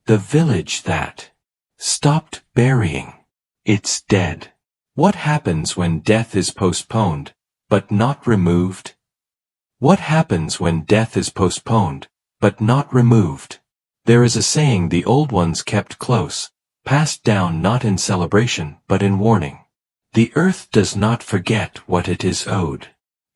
The village that stopped burying its dead. What happens when death is postponed, but not removed? What happens when death is postponed, but not removed? There is a saying the old ones kept close, passed down not in celebration but in warning. The earth does not forget what it is owed.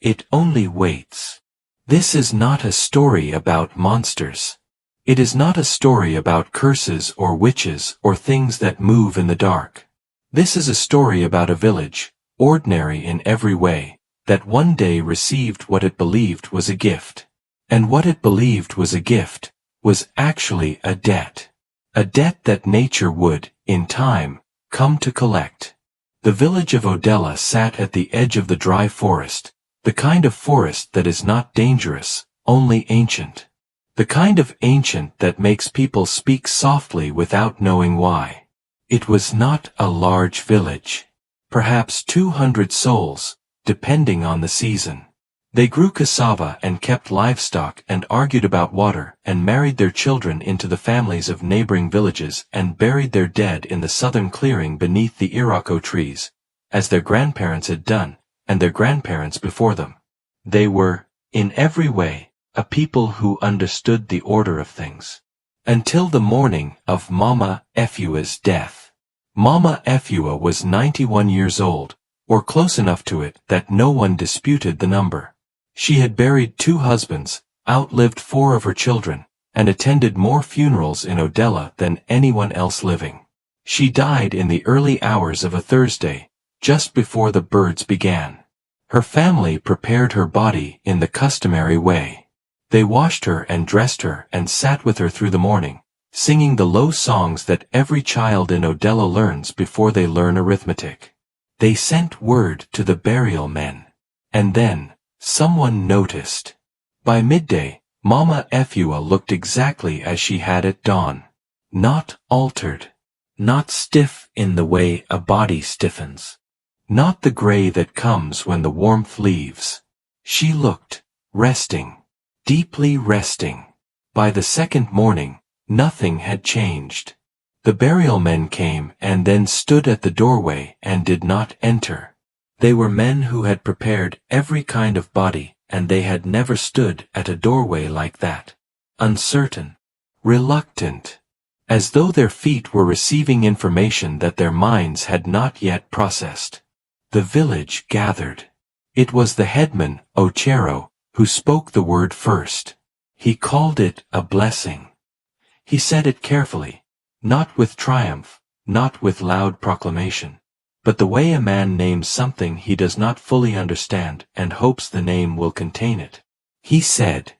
It only waits. This is not a story about monsters. It is not a story about curses or witches or things that move in the dark. This is a story about a village, ordinary in every way, that one day received what it believed was a gift. And what it believed was a gift was actually a debt. A debt that nature would, in time, come to collect. The village of Odella sat at the edge of the dry forest, the kind of forest that is not dangerous, only ancient. The kind of ancient that makes people speak softly without knowing why. It was not a large village. Perhaps 200 souls, depending on the season. They grew cassava and kept livestock and argued about water and married their children into the families of neighboring villages and buried their dead in the southern clearing beneath the Iroko trees, as their grandparents had done, and their grandparents before them. They were, in every way, a people who understood the order of things. Until the morning of Mama Efua's death. Mama Efua was 91 years old, or close enough to it that no one disputed the number. She had buried 2 husbands, outlived 4 of her children, and attended more funerals in Odella than anyone else living. She died in the early hours of a Thursday, just before the birds began. Her family prepared her body in the customary way. They washed her and dressed her and sat with her through the morning, singing the low songs that every child in Odella learns before they learn arithmetic. They sent word to the burial men. And then, someone noticed. By midday, Mama Efua looked exactly as she had at dawn. Not altered. Not stiff in the way a body stiffens. Not the gray that comes when the warmth leaves. She looked, resting. Deeply resting. By the second morning, nothing had changed. The burial men came and then stood at the doorway and did not enter. They were men who had prepared every kind of body, and they had never stood at a doorway like that. Uncertain. Reluctant. As though their feet were receiving information that their minds had not yet processed. The village gathered. It was the headman, Ochero, who spoke the word first. He called it a blessing. He said it carefully, not with triumph, not with loud proclamation, but the way a man names something he does not fully understand and hopes the name will contain it. He said,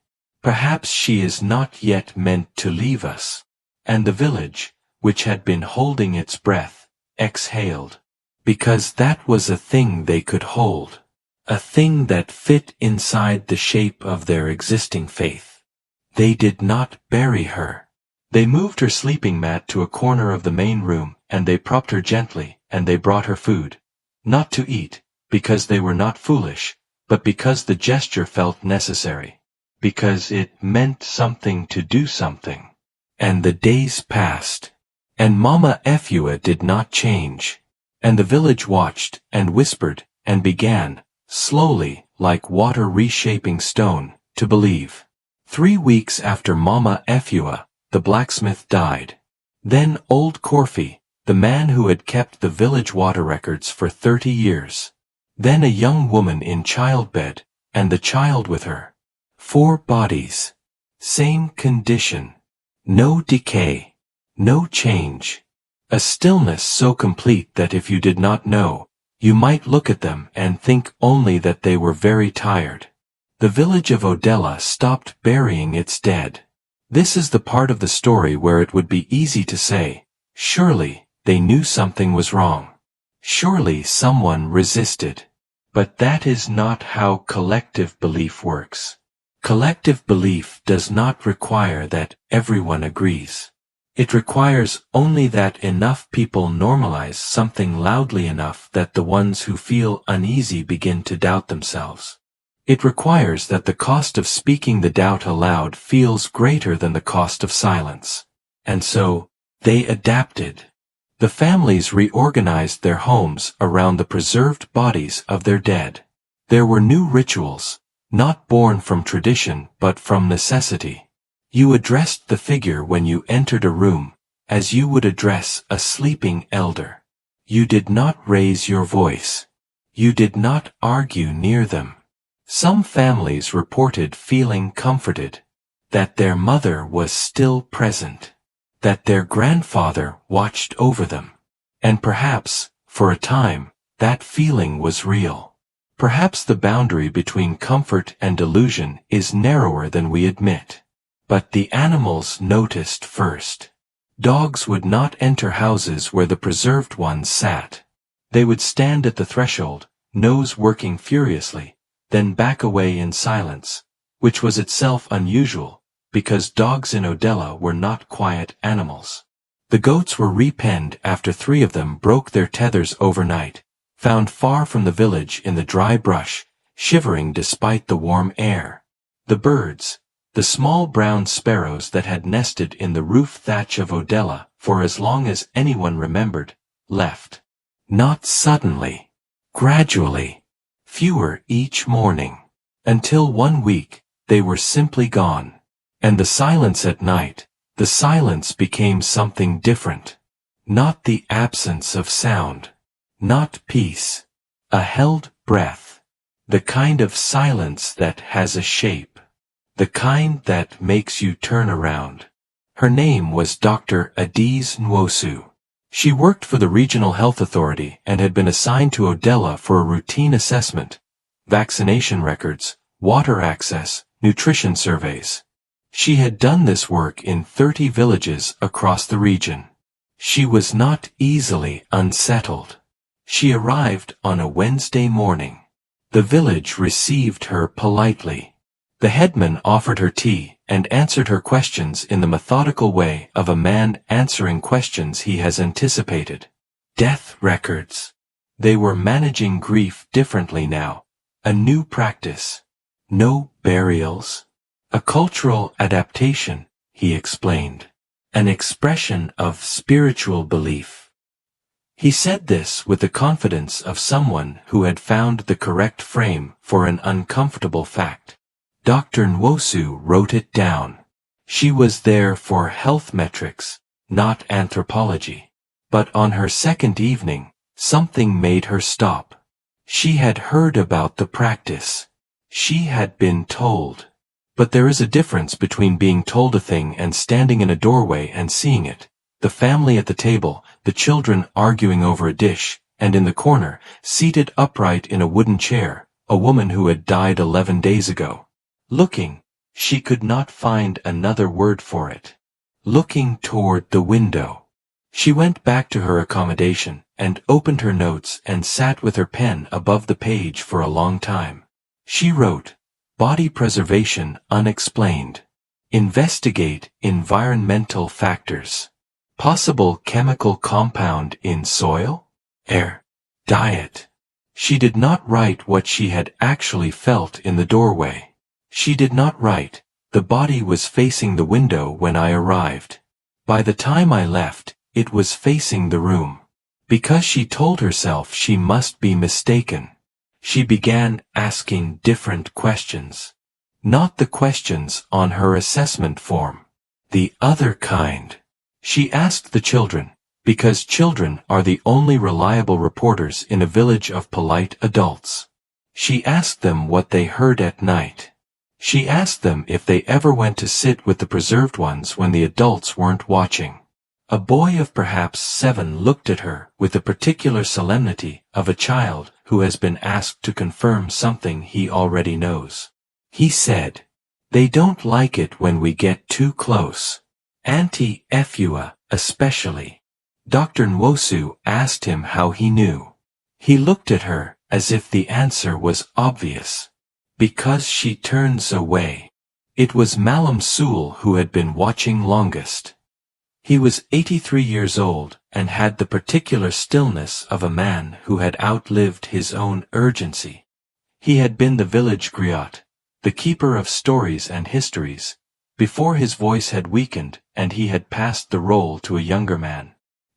"Perhaps she is not yet meant to leave us." And the village, which had been holding its breath, exhaled. Because that was a thing they could hold. A thing that fit inside the shape of their existing faith. They did not bury her. They moved her sleeping mat to a corner of the main room, and they propped her gently, and they brought her food. Not to eat, because they were not foolish, but because the gesture felt necessary. Because it meant something to do something. And the days passed. And Mama Efua did not change. And the village watched, and whispered, and began, slowly, like water reshaping stone, to believe. 3 weeks after Mama Efua, the blacksmith died. Then old Corfy, the man who had kept the village water records for 30 years. Then a young woman in childbed, and the child with her. 4 bodies. Same condition. No decay. No change. A stillness so complete that if you did not know, you might look at them and think only that they were very tired. The village of Odella stopped burying its dead. This is the part of the story where it would be easy to say, surely, they knew something was wrong. Surely someone resisted. But that is not how collective belief works. Collective belief does not require that everyone agrees. It requires only that enough people normalize something loudly enough that the ones who feel uneasy begin to doubt themselves. It requires that the cost of speaking the doubt aloud feels greater than the cost of silence. And so, they adapted. The families reorganized their homes around the preserved bodies of their dead. There were new rituals, not born from tradition but from necessity. You addressed the figure when you entered a room, as you would address a sleeping elder. You did not raise your voice. You did not argue near them. Some families reported feeling comforted, that their mother was still present, that their grandfather watched over them. And perhaps, for a time, that feeling was real. Perhaps the boundary between comfort and delusion is narrower than we admit. But the animals noticed first. Dogs would not enter houses where the preserved ones sat. They would stand at the threshold, nose working furiously, then back away in silence, which was itself unusual, because dogs in Odella were not quiet animals. The goats were repenned after 3 of them broke their tethers overnight, found far from the village in the dry brush, shivering despite the warm air. The birds, the small brown sparrows that had nested in the roof thatch of Odella for as long as anyone remembered, left. Not suddenly. Gradually. Fewer each morning. Until one week, they were simply gone. And the silence at night, the silence became something different. Not the absence of sound. Not peace. A held breath. The kind of silence that has a shape. The kind that makes you turn around. Her name was Dr. Adiz Nwosu. She worked for the Regional Health Authority and had been assigned to Odella for a routine assessment, vaccination records, water access, nutrition surveys. She had done this work in 30 villages across the region. She was not easily unsettled. She arrived on a Wednesday morning. The village received her politely. The headman offered her tea and answered her questions in the methodical way of a man answering questions he has anticipated. Death records. They were managing grief differently now. A new practice. No burials. A cultural adaptation, he explained. An expression of spiritual belief. He said this with the confidence of someone who had found the correct frame for an uncomfortable fact. Dr. Nwosu wrote it down. She was there for health metrics, not anthropology. But on her second evening, something made her stop. She had heard about the practice. She had been told. But there is a difference between being told a thing and standing in a doorway and seeing it. The family at the table, the children arguing over a dish, and in the corner, seated upright in a wooden chair, a woman who had died 11 days ago. Looking, she could not find another word for it. Looking toward the window. She went back to her accommodation and opened her notes and sat with her pen above the page for a long time. She wrote, Body preservation unexplained. Investigate environmental factors. Possible chemical compound in soil, air, diet. She did not write what she had actually felt in the doorway. She did not write, the body was facing the window when I arrived. By the time I left, it was facing the room. Because she told herself she must be mistaken. She began asking different questions. Not the questions on her assessment form. The other kind. She asked the children, because children are the only reliable reporters in a village of polite adults. She asked them what they heard at night. She asked them if they ever went to sit with the preserved ones when the adults weren't watching. A boy of perhaps 7 looked at her with the particular solemnity of a child who has been asked to confirm something he already knows. He said, They don't like it when we get too close. Auntie Efua, especially. Dr. Nwosu asked him how he knew. He looked at her as if the answer was obvious. Because she turns away. It was Malam Sool who had been watching longest. He was 83 years old and had the particular stillness of a man who had outlived his own urgency. He had been the village griot, the keeper of stories and histories, Before his voice had weakened and he had passed the role to a younger man.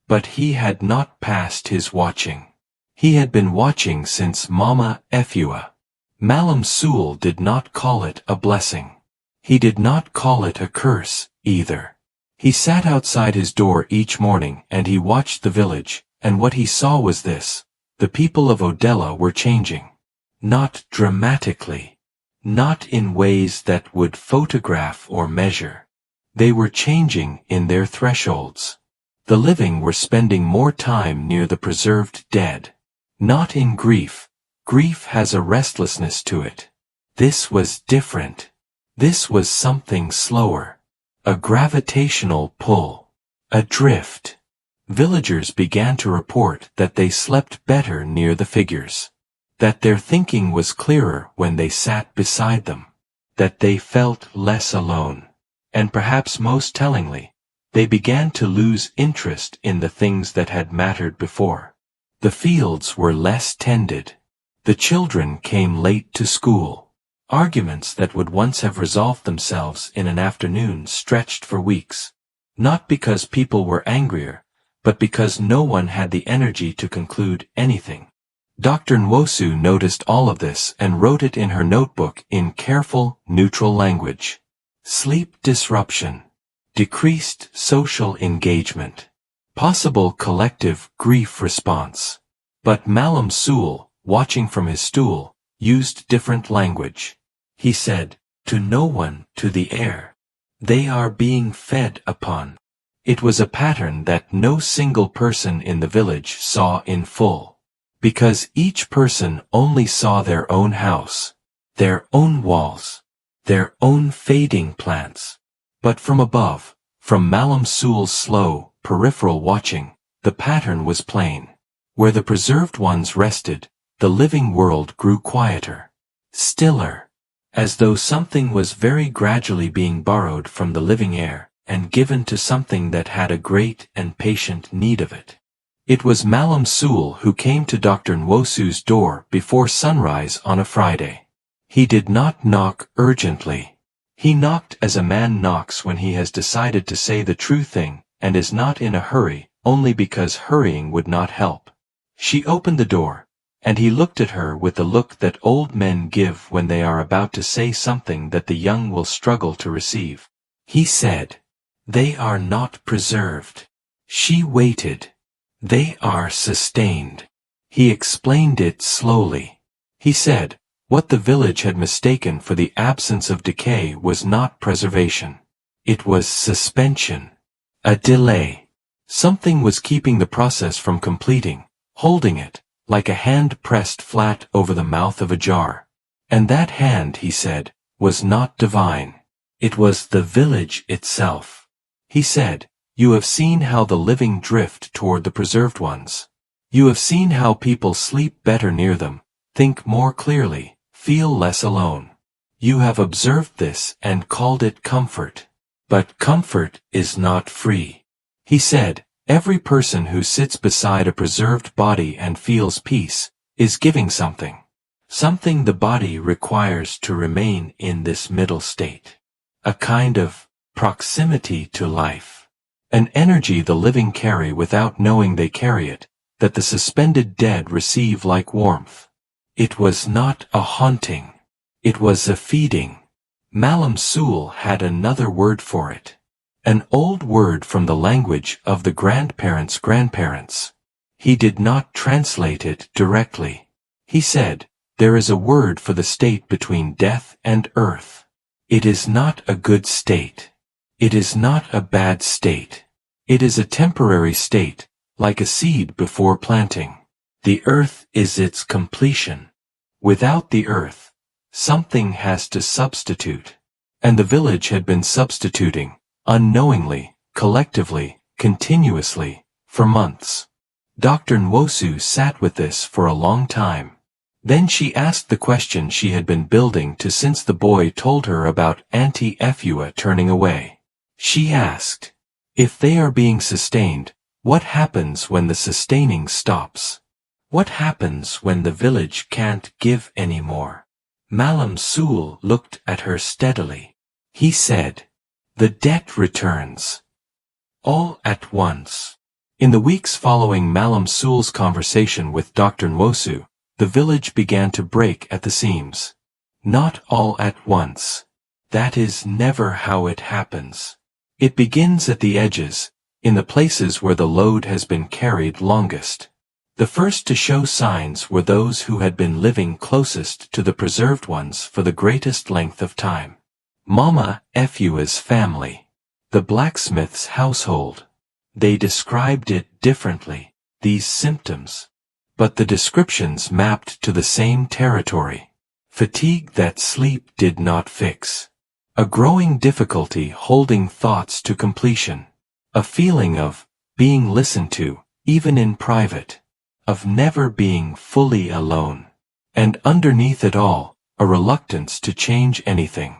But he had not passed his watching. He had been watching since Mama Efua. Malam Sul did not call it a blessing. He did not call it a curse, either. He sat outside his door each morning and he watched the village, and what he saw was this: the people of Odella were changing. Not dramatically. Not in ways that would photograph or measure. They were changing in their thresholds. The living were spending more time near the preserved dead. Not in grief. Grief has a restlessness to it. This was different. This was something slower. A gravitational pull. A drift. Villagers began to report that they slept better near the figures. That their thinking was clearer when they sat beside them. That they felt less alone. And perhaps most tellingly, they began to lose interest in the things that had mattered before. The fields were less tended. The children came late to school. Arguments that would once have resolved themselves in an afternoon stretched for weeks. Not because people were angrier, but because no one had the energy to conclude anything. Dr. Nwosu noticed all of this and wrote it in her notebook in careful, neutral language. Sleep disruption. Decreased social engagement. Possible collective grief response. But Malam Sul, watching from his stool, used different language. He said, "To no one, to the air. They are being fed upon." It was a pattern that no single person in the village saw in full. Because each person only saw their own house, their own walls, their own fading plants. But from above, from Malam Sul's slow, peripheral watching, the pattern was plain. Where the preserved ones rested, the living world grew quieter, stiller, as though something was very gradually being borrowed from the living air and given to something that had a great and patient need of it. It was Malam Sul who came to Dr. Nwosu's door before sunrise on a Friday. He did not knock urgently. He knocked as a man knocks when he has decided to say the true thing and is not in a hurry only because hurrying would not help. She opened the door, and he looked at her with the look that old men give when they are about to say something that the young will struggle to receive. He said, "They are not preserved." She waited. "They are sustained." He explained it slowly. He said, what the village had mistaken for the absence of decay was not preservation. It was suspension. A delay. Something was keeping the process from completing, holding it, like a hand pressed flat over the mouth of a jar. And that hand, he said, was not divine. It was the village itself. He said, "You have seen how the living drift toward the preserved ones. You have seen how people sleep better near them, think more clearly, feel less alone. You have observed this and called it comfort. But comfort is not free." He said, "Every person who sits beside a preserved body and feels peace is giving something. Something the body requires to remain in this middle state. A kind of proximity to life. An energy the living carry without knowing they carry it, that the suspended dead receive like warmth. It was not a haunting. It was a feeding." Malam Sul had another word for it. An old word from the language of the grandparents' grandparents. He did not translate it directly. He said, "There is a word for the state between death and earth. It is not a good state. It is not a bad state. It is a temporary state, like a seed before planting. The earth is its completion. Without the earth, something has to substitute." And the village had been substituting, unknowingly, collectively, continuously, for months. Dr. Nwosu sat with this for a long time. Then she asked the question she had been building to since the boy told her about Auntie Efua turning away. She asked, if they are being sustained, what happens when the sustaining stops? What happens when the village can't give any more? Malam Sul looked at her steadily. He said, The debt returns. All at once. In the weeks following Malam Sul's conversation with Dr. Nwosu, the village began to break at the seams. Not all at once. That is never how it happens. It begins at the edges, in the places where the load has been carried longest. The first to show signs were those who had been living closest to the preserved ones for the greatest length of time. Mama Efua's family. The blacksmith's household. They described it differently, these symptoms. But the descriptions mapped to the same territory. Fatigue that sleep did not fix. A growing difficulty holding thoughts to completion. A feeling of being listened to, even in private. Of never being fully alone. And underneath it all, a reluctance to change anything.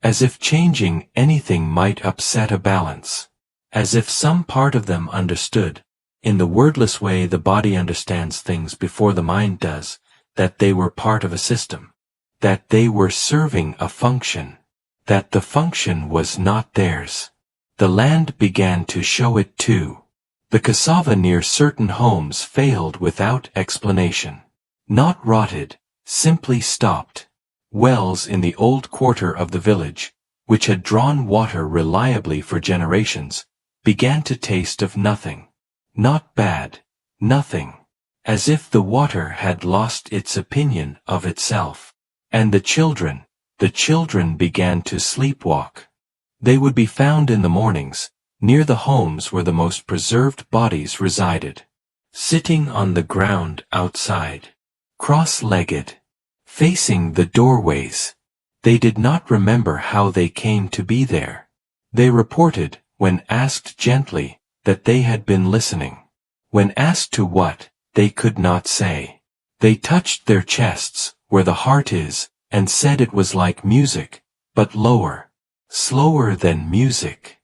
As if changing anything might upset a balance. As if some part of them understood, in the wordless way the body understands things before the mind does, that they were part of a system. That they were serving a function. That the function was not theirs. The land began to show it too. The cassava near certain homes failed without explanation. Not rotted, simply stopped. Wells in the old quarter of the village, which had drawn water reliably for generations, began to taste of nothing. Not bad, nothing. As if the water had lost its opinion of itself. And the children began to sleepwalk. They would be found in the mornings, near the homes where the most preserved bodies resided. Sitting on the ground outside. Cross-legged. Facing the doorways. They did not remember how they came to be there. They reported, when asked gently, that they had been listening. When asked to what, they could not say. They touched their chests, where the heart is, and said it was like music, but lower. Slower than music.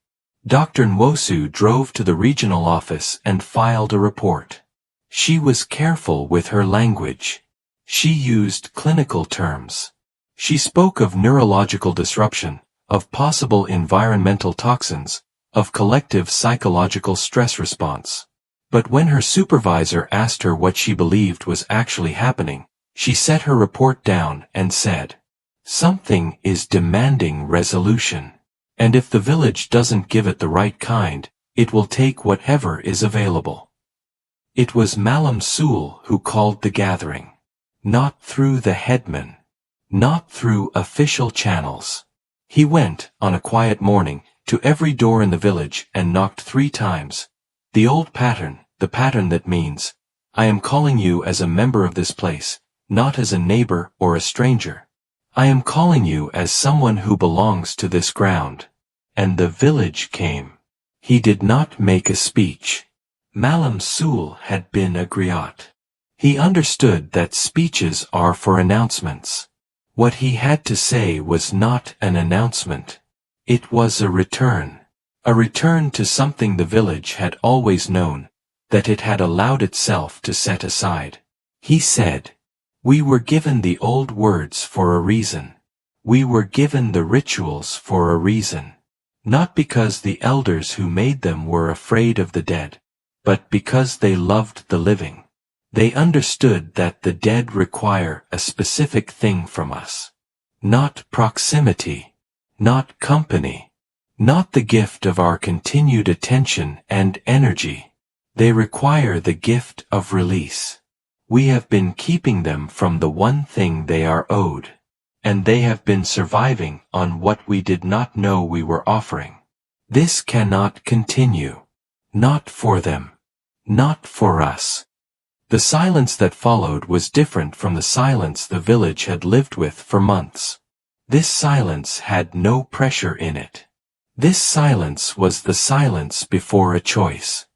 Dr. Nwosu drove to the regional office and filed a report. She was careful with her language. She used clinical terms. She spoke of neurological disruption, of possible environmental toxins, of collective psychological stress response. But when her supervisor asked her what she believed was actually happening, she set her report down and said, "Something is demanding resolution. And if the village doesn't give it the right kind, it will take whatever is available." It was Malam Sul who called the gathering. Not through the headman. Not through official channels. He went, on a quiet morning, to every door in the village and knocked 3 times. The old pattern, the pattern that means, "I am calling you as a member of this place, not as a neighbor or a stranger. I am calling you as someone who belongs to this ground." And the village came. He did not make a speech. Malam Sul had been a griot. He understood that speeches are for announcements. What he had to say was not an announcement. It was a return. A return to something the village had always known, that it had allowed itself to set aside. He said, "We were given the old words for a reason. We were given the rituals for a reason. Not because the elders who made them were afraid of the dead, but because they loved the living. They understood that the dead require a specific thing from us. Not proximity. Not company. Not the gift of our continued attention and energy. They require the gift of release. We have been keeping them from the one thing they are owed. And they have been surviving on what we did not know we were offering. This cannot continue. Not for them. Not for us." The silence that followed was different from the silence the village had lived with for months. This silence had no pressure in it. This silence was the silence before a choice.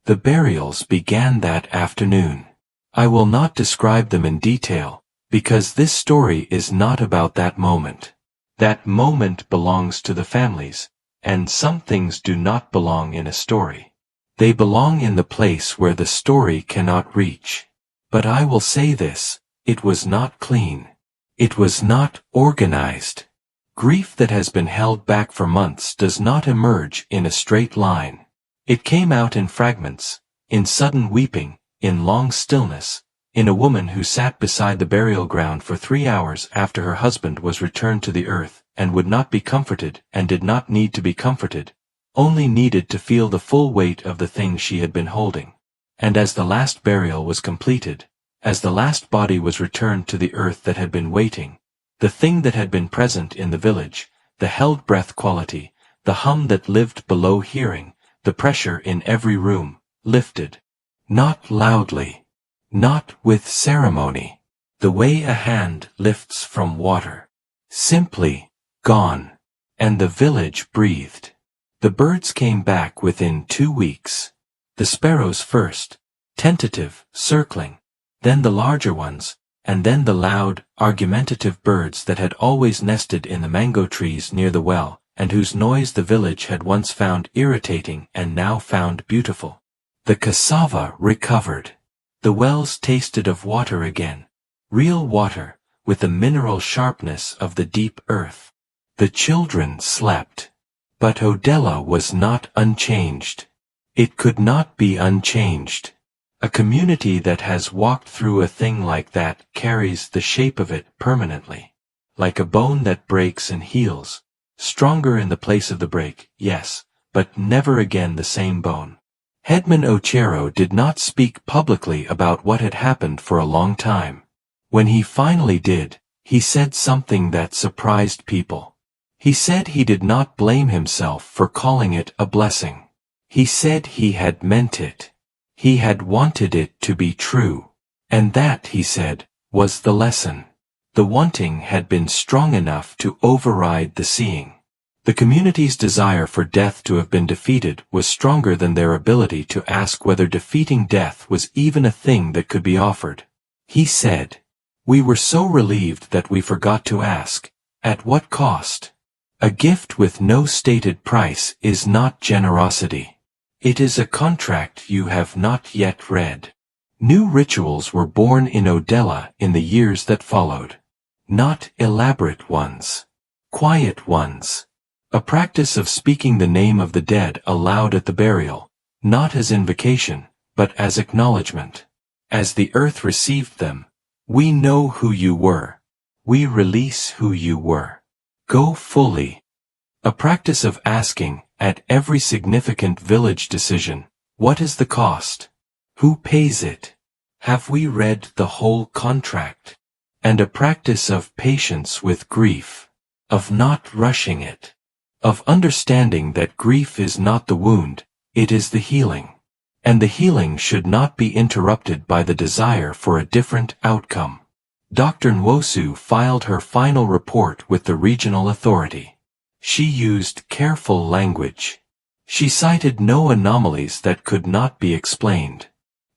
The burials began that afternoon. I will not describe them in detail, because this story is not about that moment. That moment belongs to the families, and some things do not belong in a story. They belong in the place where the story cannot reach. But I will say this, it was not clean. It was not organized. Grief that has been held back for months does not emerge in a straight line. It came out in fragments, in sudden weeping, in long stillness, in a woman who sat beside the burial ground for 3 hours after her husband was returned to the earth, and would not be comforted and did not need to be comforted, only needed to feel the full weight of the thing she had been holding. And as the last burial was completed, as the last body was returned to the earth that had been waiting, the thing that had been present in the village, the held breath quality, the hum that lived below hearing, the pressure in every room, lifted. Not loudly, not with ceremony, the way a hand lifts from water. Simply, gone. And the village breathed. The birds came back within 2 weeks. The sparrows first, tentative, circling, then the larger ones, and then the loud, argumentative birds that had always nested in the mango trees near the well, and whose noise the village had once found irritating and now found beautiful. The cassava recovered. The wells tasted of water again, real water, with the mineral sharpness of the deep earth. The children slept. But Odella was not unchanged. It could not be unchanged. A community that has walked through a thing like that carries the shape of it permanently. Like a bone that breaks and heals. Stronger in the place of the break, yes, but never again the same bone. Headman Ochero did not speak publicly about what had happened for a long time. When he finally did, he said something that surprised people. He said he did not blame himself for calling it a blessing. He said he had meant it. He had wanted it to be true. And that, he said, was the lesson. The wanting had been strong enough to override the seeing. The community's desire for death to have been defeated was stronger than their ability to ask whether defeating death was even a thing that could be offered. He said, "We were so relieved that we forgot to ask, at what cost? A gift with no stated price is not generosity. It is a contract you have not yet read." New rituals were born in Odella in the years that followed. Not elaborate ones. Quiet ones. A practice of speaking the name of the dead aloud at the burial, not as invocation, but as acknowledgement. As the earth received them, "We know who you were. We release who you were. Go fully." A practice of asking, at every significant village decision, "What is the cost? Who pays it? Have we read the whole contract?" And a practice of patience with grief, of not rushing it, of understanding that grief is not the wound, it is the healing. And the healing should not be interrupted by the desire for a different outcome. Dr. Nwosu filed her final report with the regional authority. She used careful language. She cited no anomalies that could not be explained.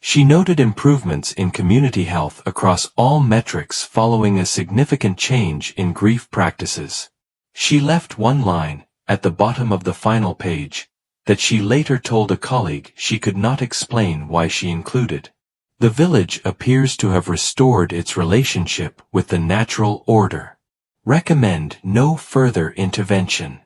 She noted improvements in community health across all metrics following a significant change in grief practices. She left one line, at the bottom of the final page, that she later told a colleague she could not explain why she included. The village appears to have restored its relationship with the natural order. Recommend no further intervention.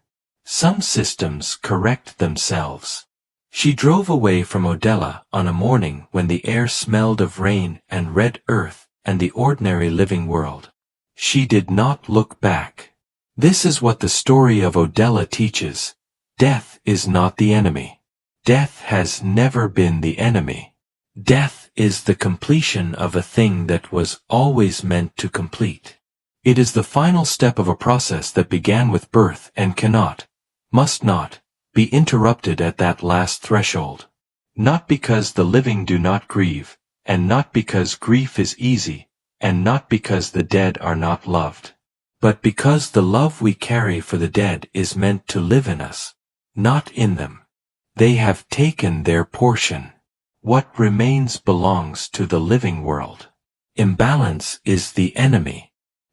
Some systems correct themselves. She drove away from Odella on a morning when the air smelled of rain and red earth and the ordinary living world. She did not look back. This is what the story of Odella teaches. Death is not the enemy. Death has never been the enemy. Death is the completion of a thing that was always meant to complete. It is the final step of a process that began with birth and cannot, must not, be interrupted at that last threshold. Not because the living do not grieve, and not because grief is easy, and not because the dead are not loved, but because the love we carry for the dead is meant to live in us, not in them. They have taken their portion. What remains belongs to the living world. Imbalance is the enemy.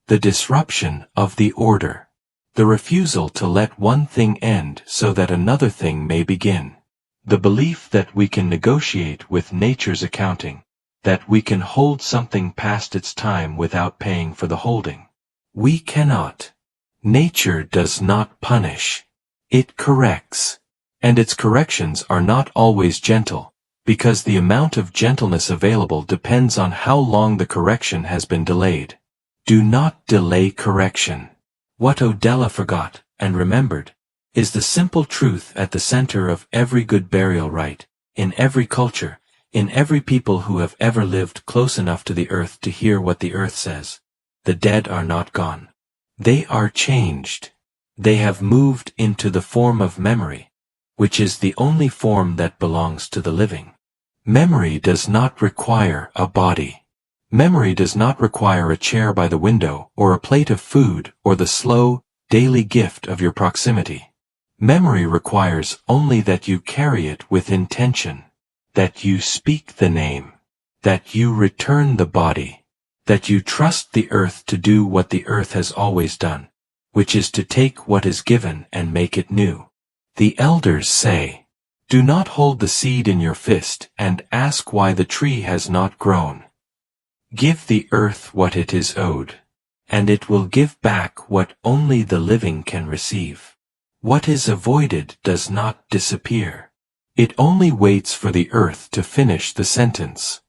The disruption of the order. The refusal to let one thing end so that another thing may begin. The belief that we can negotiate with nature's accounting, that we can hold something past its time without paying for the holding. We cannot. Nature does not punish. It corrects. And its corrections are not always gentle, because the amount of gentleness available depends on how long the correction has been delayed. Do not delay correction. What Odella forgot, and remembered, is the simple truth at the center of every good burial rite, in every culture, in every people who have ever lived close enough to the earth to hear what the earth says. The dead are not gone. They are changed. They have moved into the form of memory, which is the only form that belongs to the living. Memory does not require a body. Memory does not require a chair by the window, or a plate of food, or the slow, daily gift of your proximity. Memory requires only that you carry it with intention, that you speak the name, that you return the body, that you trust the earth to do what the earth has always done, which is to take what is given and make it new. The elders say, "Do not hold the seed in your fist and ask why the tree has not grown. Give the earth what it is owed, and it will give back what only the living can receive. What is avoided does not disappear. It only waits for the earth to finish the sentence."